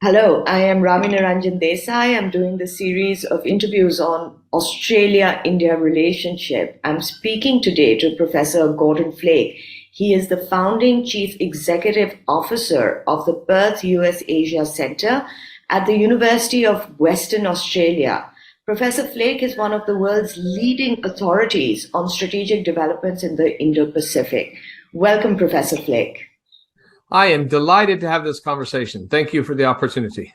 Hello, I am Rami Niranjan Desai. I'm doing the series of interviews on Australia-India relationship. I'm speaking today to Professor Gordon Flake. He is the founding chief executive officer of the Perth USAsia Centre at the University of Western Australia. Professor Flake is one of the world's leading authorities on strategic developments in the Indo-Pacific. Welcome, Professor Flake. I am delighted to have this conversation. Thank you for the opportunity.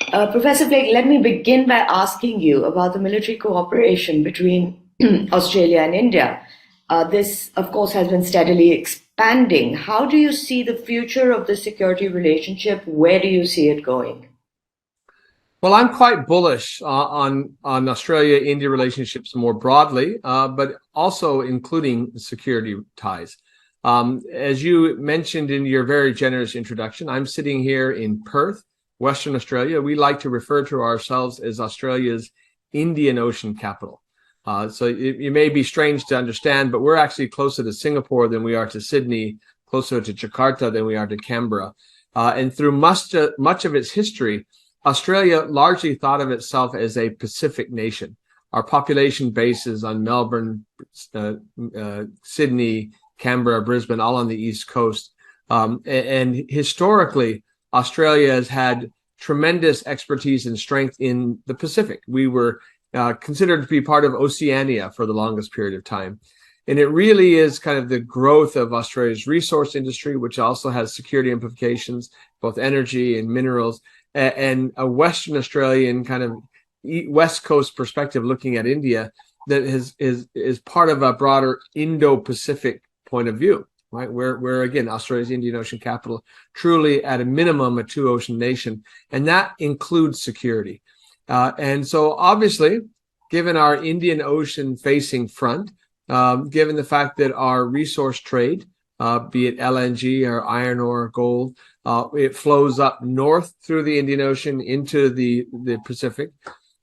Professor Flake, let me begin by asking you about the military cooperation between Australia and India. This, of course, has been steadily expanding. How do you see the future of the security relationship? Where do you see it going? Well, I'm quite bullish on Australia-India relationships more broadly, but also including security ties. As you mentioned in your very generous introduction, I'm sitting here in Perth, Western Australia. We like to refer to ourselves as Australia's Indian Ocean capital. So it may be strange to understand, but we're actually closer to Singapore than we are to Sydney, closer to Jakarta than we are to Canberra. And through much of its history, Australia largely thought of itself as a Pacific nation. Our population base is on Melbourne, Sydney, Canberra, Brisbane, all on the East Coast. And historically, Australia has had tremendous expertise and strength in the Pacific. We were considered to be part of Oceania for the longest period of time. And it really is kind of the growth of Australia's resource industry, which also has security implications, both energy and minerals, and a Western Australian kind of West Coast perspective looking at India that is part of a broader Indo-Pacific point of view, right? Where again, Australia's Indian Ocean capital, truly at a minimum a two-ocean nation, and that includes security. And so obviously, given our Indian Ocean facing front, given the fact that our resource trade, be it LNG or iron ore or gold, it flows up north through the Indian Ocean into the Pacific,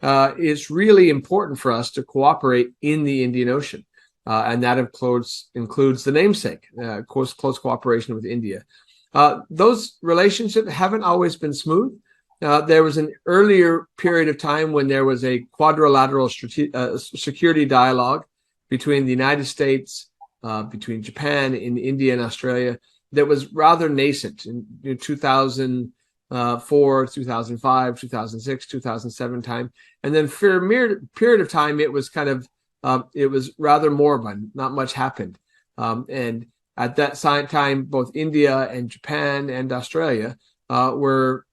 it's really important for us to cooperate in the Indian Ocean. And that includes the namesake, close cooperation with India. Those relationships haven't always been smooth. There was an earlier period of time when there was a quadrilateral security dialogue between the United States, between Japan, and India and Australia that was rather nascent in 2004, 2005, 2006, 2007 time. And then for a period of time, it was kind of it was rather moribund. Not much happened. And at that time, both India and Japan and Australia were,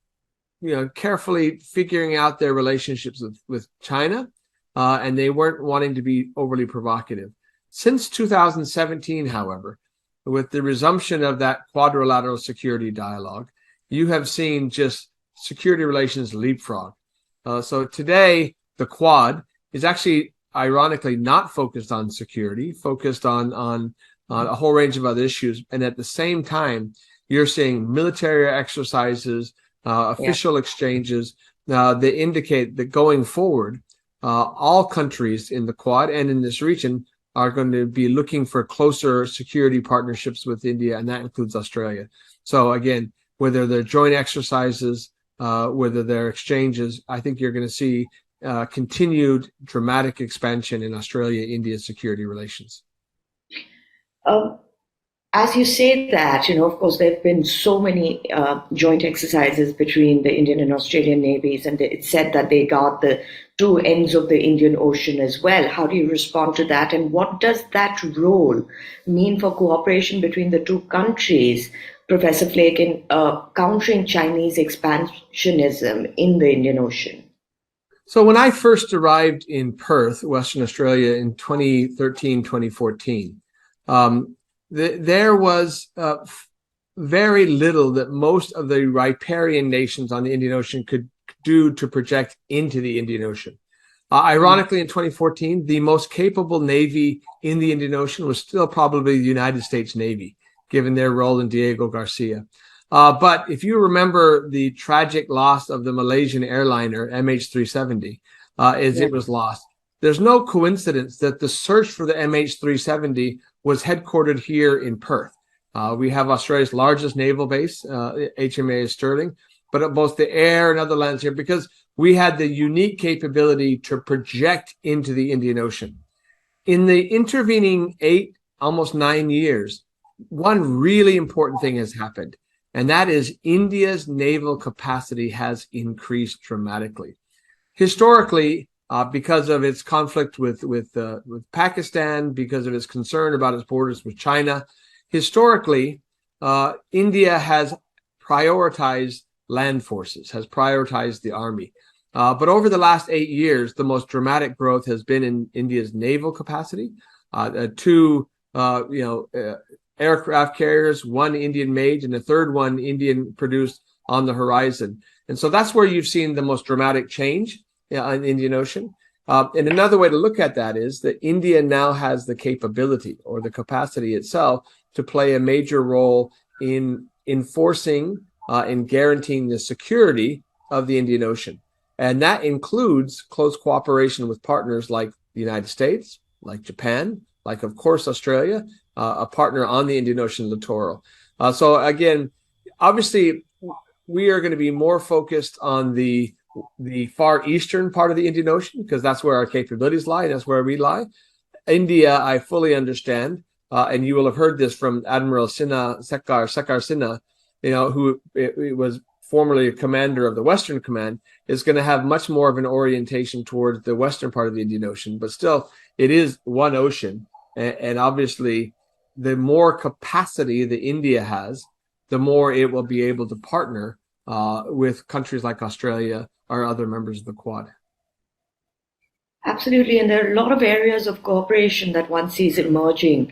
carefully figuring out their relationships with China, and they weren't wanting to be overly provocative. Since 2017, however, with the resumption of that quadrilateral security dialogue, you have seen just security relations leapfrog. So today, the Quad is actually ironically not focused on security, focused on a whole range of other issues. And at the same time, you're seeing military exercises, official exchanges that indicate that going forward, all countries in the Quad and in this region are going to be looking for closer security partnerships with India, and that includes Australia. So again, whether they're joint exercises, whether they're exchanges, I think you're going to see continued dramatic expansion in Australia-India security relations. As you say that, of course, there have been so many joint exercises between the Indian and Australian navies, and it's said that they guard the two ends of the Indian Ocean as well. How do you respond to that? And what does that role mean for cooperation between the two countries, Professor Flake, in countering Chinese expansionism in the Indian Ocean? So when I first arrived in Perth, Western Australia in 2013, 2014, there was very little that most of the riparian nations on the Indian Ocean could do to project into the Indian Ocean. Ironically, in 2014, the most capable Navy in the Indian Ocean was still probably the United States Navy, given their role in Diego Garcia. But if you remember the tragic loss of the Malaysian airliner MH370 it was lost, there's no coincidence that the search for the MH370 was headquartered here in Perth. We have Australia's largest naval base, HMAS Stirling, but both the air and other lands here, because we had the unique capability to project into the Indian Ocean. In the intervening 8, almost 9 years, one really important thing has happened, and that is India's naval capacity has increased dramatically. Historically, because of its conflict with Pakistan, because of its concern about its borders with China, historically, India has prioritized land forces, has prioritized the army. But over the last 8 years, the most dramatic growth has been in India's naval capacity. 2, aircraft carriers, 1 Indian made, and a third one Indian produced on the horizon. And so that's where you've seen the most dramatic change in the Indian Ocean. And another way to look at that is that India now has the capability or the capacity itself to play a major role in enforcing and guaranteeing the security of the Indian Ocean. And that includes close cooperation with partners like the United States, like Japan, like, of course, Australia, a partner on the Indian Ocean littoral. So again, obviously, we are going to be more focused on the far eastern part of the Indian Ocean, because that's where our capabilities lie, and that's where we lie. India, I fully understand, and you will have heard this from Admiral Sekar Sinha, who was formerly a commander of the Western Command, is going to have much more of an orientation towards the western part of the Indian Ocean. But still, it is one ocean, and obviously, the more capacity that India has, the more it will be able to partner with countries like Australia or other members of the Quad. Absolutely, and there are a lot of areas of cooperation that one sees emerging.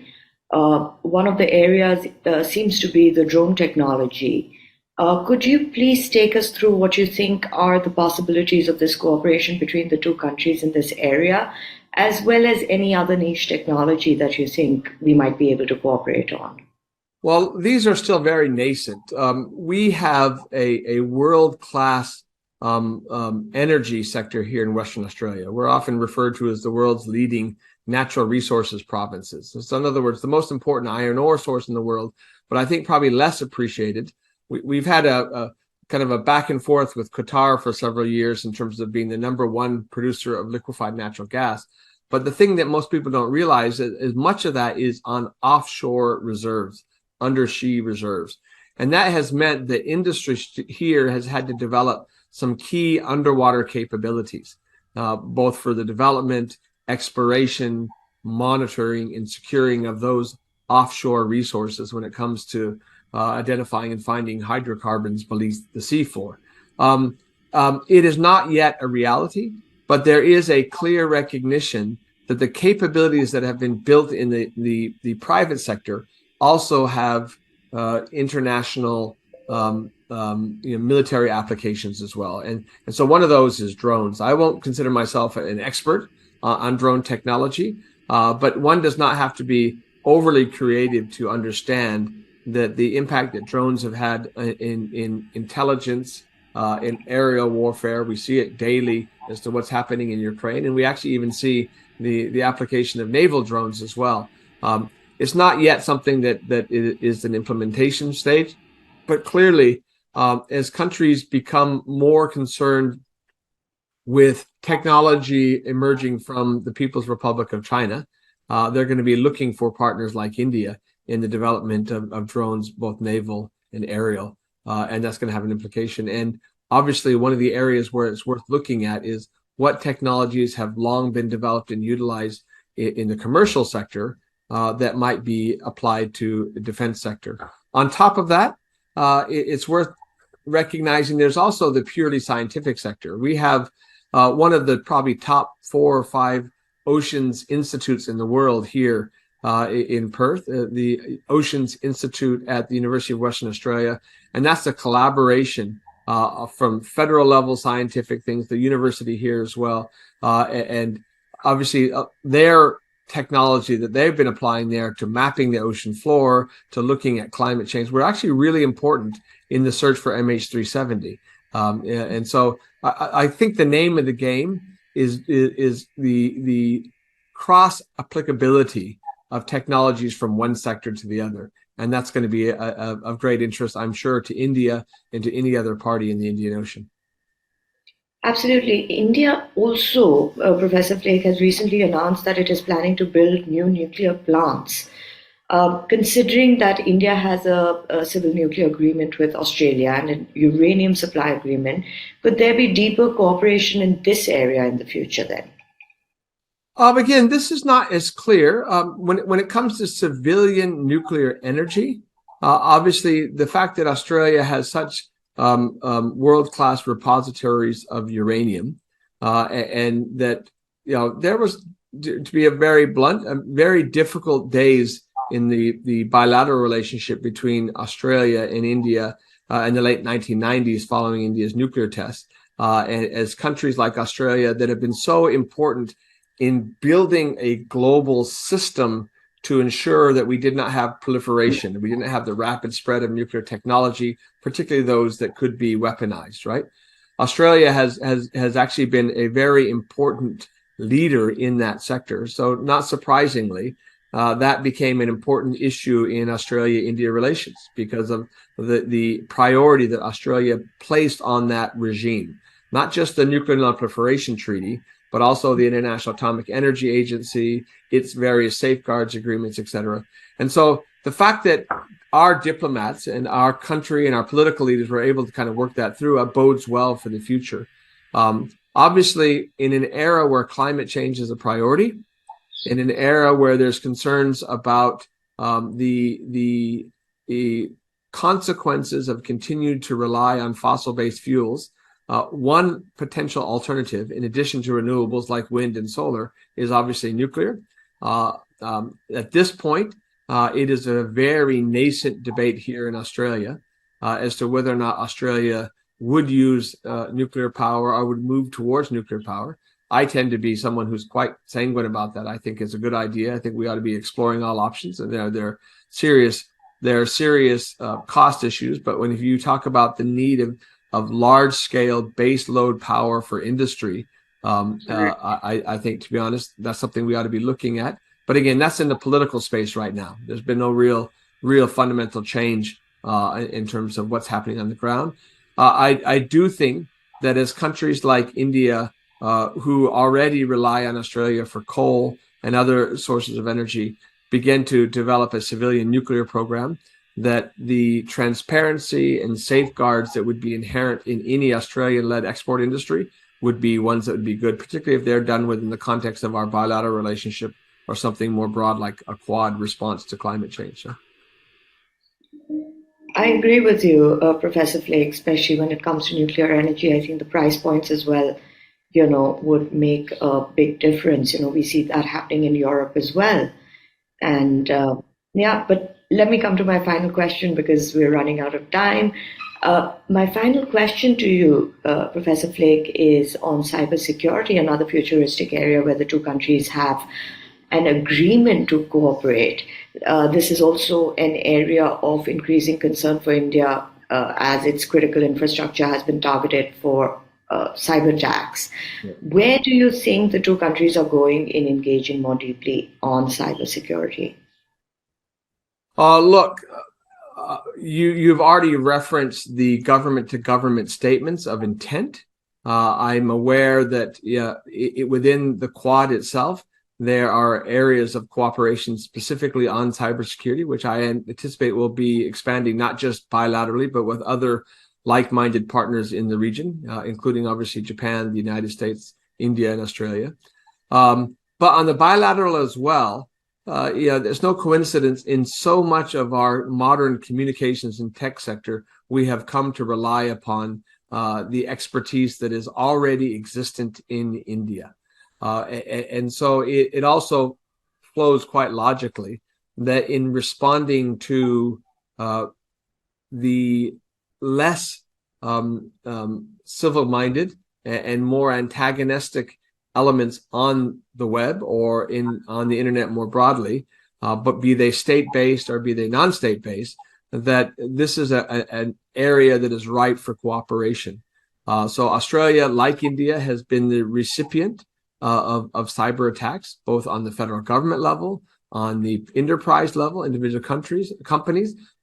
One of the areas seems to be the drone technology. Could you please take us through what you think are the possibilities of this cooperation between the two countries in this area, as well as any other niche technology that you think we might be able to cooperate on? Well, these are still very nascent. We have a world-class energy sector here in Western Australia. We're often referred to as the world's leading natural resources provinces. So in other words, the most important iron ore source in the world, but I think probably less appreciated. We've had a kind of a back and forth with Qatar for several years in terms of being the #1 producer of liquefied natural gas. But the thing that most people don't realize is much of that is on offshore reserves, undersea reserves. And that has meant that industry here has had to develop some key underwater capabilities, both for the development, exploration, monitoring, and securing of those offshore resources when it comes to identifying and finding hydrocarbons beneath the seafloor. It is not yet a reality, but there is a clear recognition that the capabilities that have been built in the private sector also have international military applications as well. And so one of those is drones. I won't consider myself an expert on drone technology, but one does not have to be overly creative to understand that the impact that drones have had in intelligence, in aerial warfare. We see it daily as to what's happening in Ukraine, and we actually even see the application of naval drones as well. It's not yet something that is an implementation stage, but clearly, as countries become more concerned with technology emerging from the People's Republic of China, they're going to be looking for partners like India in the development of drones, both naval and aerial, and that's going to have an implication. And obviously, one of the areas where it's worth looking at is what technologies have long been developed and utilized in the commercial sector that might be applied to the defense sector. On top of that, it's worth recognizing there's also the purely scientific sector. We have one of the probably top 4 or 5 oceans institutes in the world here in Perth, the Oceans Institute at the University of Western Australia. And that's a collaboration from federal level scientific things, the university here as well. And obviously their technology that they've been applying there to mapping the ocean floor, to looking at climate change, were actually really important in the search for MH370. And so I think the name of the game is the cross applicability of technologies from one sector to the other. And that's going to be of great interest, I'm sure, to India and to any other party in the Indian Ocean. Absolutely. India also, Professor Flake has recently announced that it is planning to build new nuclear plants. Considering that India has a civil nuclear agreement with Australia and a uranium supply agreement, could there be deeper cooperation in this area in the future then? Again, this is not as clear. When it comes to civilian nuclear energy, obviously the fact that Australia has such world-class repositories of uranium, and that there was, to be a very blunt, very difficult days in the bilateral relationship between Australia and India in the late 1990s, following India's nuclear tests, and as countries like Australia that have been so important in building a global system to ensure that we did not have proliferation, we didn't have the rapid spread of nuclear technology, particularly those that could be weaponized, right? Australia has actually been a very important leader in that sector. So not surprisingly, that became an important issue in Australia-India relations because of the priority that Australia placed on that regime, not just the Nuclear Non-Proliferation Treaty, but also the International Atomic Energy Agency, its various safeguards agreements, et cetera. And so the fact that our diplomats and our country and our political leaders were able to kind of work that through bodes well for the future. Obviously, in an era where climate change is a priority, in an era where there's concerns about the consequences of continuing to rely on fossil-based fuels, one potential alternative, in addition to renewables like wind and solar, is obviously nuclear. At this point, it is a very nascent debate here in Australia as to whether or not Australia would use nuclear power or would move towards nuclear power. I tend to be someone who's quite sanguine about that. I think it's a good idea. I think we ought to be exploring all options, and there are serious cost issues. But if you talk about the need of large-scale base load power for industry, I think, to be honest, that's something we ought to be looking at. But again, that's in the political space right now. There's been no real fundamental change in terms of what's happening on the ground. I do think that as countries like India, who already rely on Australia for coal and other sources of energy, begin to develop a civilian nuclear program, that the transparency and safeguards that would be inherent in any Australian-led export industry would be ones that would be good, particularly if they're done within the context of our bilateral relationship or something more broad like a Quad response to climate change. I agree with you, Professor Flake, especially when it comes to nuclear energy. I think the price points as well, would make a big difference. We see that happening in Europe as well. And but let me come to my final question because we're running out of time. My final question to you, Professor Flake, is on cybersecurity, another futuristic area where the two countries have an agreement to cooperate. This is also an area of increasing concern for India as its critical infrastructure has been targeted for cyber attacks. Yeah. Where do you think the two countries are going in engaging more deeply on cybersecurity? Look, you've already referenced the government-to-government statements of intent. I'm aware that within the Quad itself, there are areas of cooperation specifically on cybersecurity, which I anticipate will be expanding not just bilaterally, but with other like-minded partners in the region, including obviously Japan, the United States, India, and Australia. But on the bilateral as well, there's no coincidence in so much of our modern communications and tech sector, we have come to rely upon the expertise that is already existent in India. And so it also flows quite logically that in responding to the less civil-minded and more antagonistic elements on the web or on the internet more broadly, but be they state-based or be they non-state-based, that this is an area that is ripe for cooperation. So Australia, like India, has been the recipient of cyber attacks, both on the federal government level, on the enterprise level, individual companies,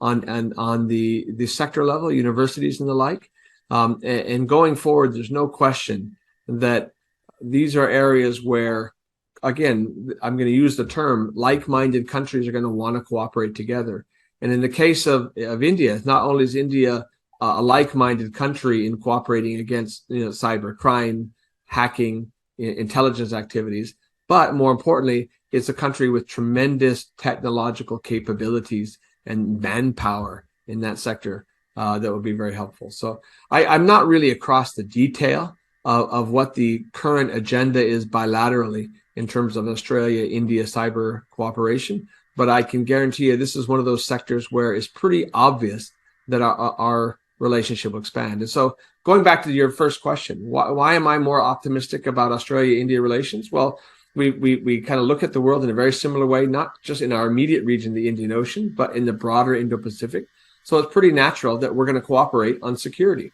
on the sector level, universities and the like. And going forward, there's no question that these are areas where, again, I'm going to use the term, like-minded countries are going to want to cooperate together. And in the case of India, not only is India a like-minded country in cooperating against cyber crime, hacking, intelligence activities, but more importantly, it's a country with tremendous technological capabilities and manpower in that sector that would be very helpful. So I'm not really across the detail of what the current agenda is bilaterally in terms of Australia-India cyber cooperation, but I can guarantee you this is one of those sectors where it's pretty obvious that our relationship will expand. And so going back to your first question, why am I more optimistic about Australia-India relations? Well, we kind of look at the world in a very similar way, not just in our immediate region, the Indian Ocean, but in the broader Indo-Pacific. So it's pretty natural that we're going to cooperate on security.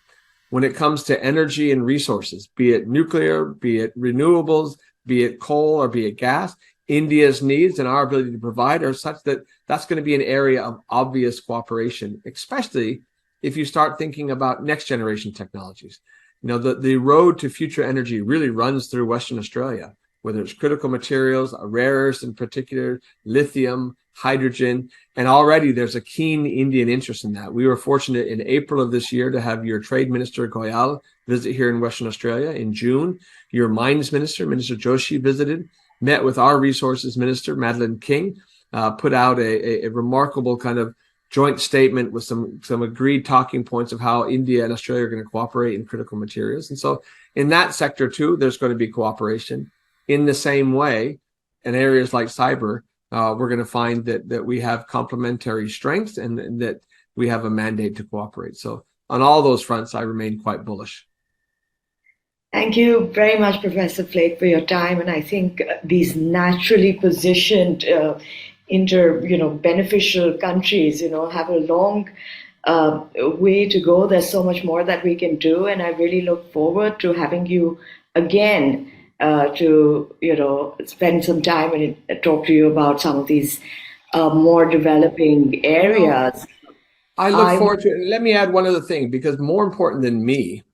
When it comes to energy and resources, be it nuclear, be it renewables, be it coal, or be it gas, India's needs and our ability to provide are such that that's going to be an area of obvious cooperation, especially if you start thinking about next generation technologies. The road to future energy really runs through Western Australia, whether it's critical materials, rare earths in particular, lithium, hydrogen, and already there's a keen Indian interest in that. We were fortunate in April of this year to have your Trade Minister Goyal visit here in Western Australia. In June, your Mines Minister, Minister Joshi, visited, met with our Resources Minister, Madeleine King, put out a remarkable kind of joint statement with some agreed talking points of how India and Australia are going to cooperate in critical materials. And so in that sector too, there's going to be cooperation. In the same way, in areas like cyber, we're going to find that we have complementary strengths and that we have a mandate to cooperate. So on all those fronts, I remain quite bullish. Thank you very much, Professor Flake, for your time. And I think these naturally positioned beneficial countries, have a long way to go. There's so much more that we can do. And I really look forward to having you again to spend some time and talk to you about some of these more developing areas. I look forward to it. Let me add one other thing, because more important than me,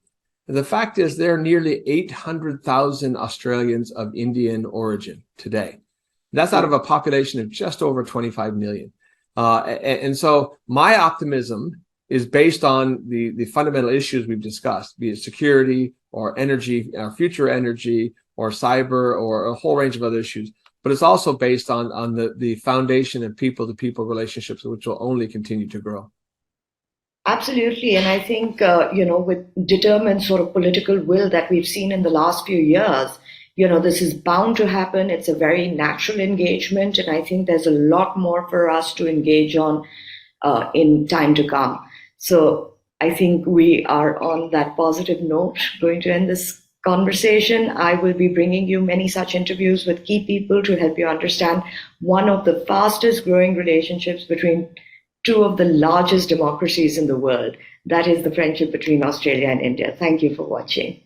the fact is there are nearly 800,000 Australians of Indian origin today. That's out of a population of just over 25 million. And so my optimism is based on the fundamental issues we've discussed, be it security or energy, future energy, or cyber, or a whole range of other issues. But it's also based on the foundation of people-to-people relationships, which will only continue to grow. Absolutely. And I think, with determined sort of political will that we've seen in the last few years, this is bound to happen. It's a very natural engagement. And I think there's a lot more for us to engage on in time to come. So I think we are on that positive note going to end this conversation. I will be bringing you many such interviews with key people to help you understand one of the fastest growing relationships between two of the largest democracies in the world. That is the friendship between Australia and India. Thank you for watching.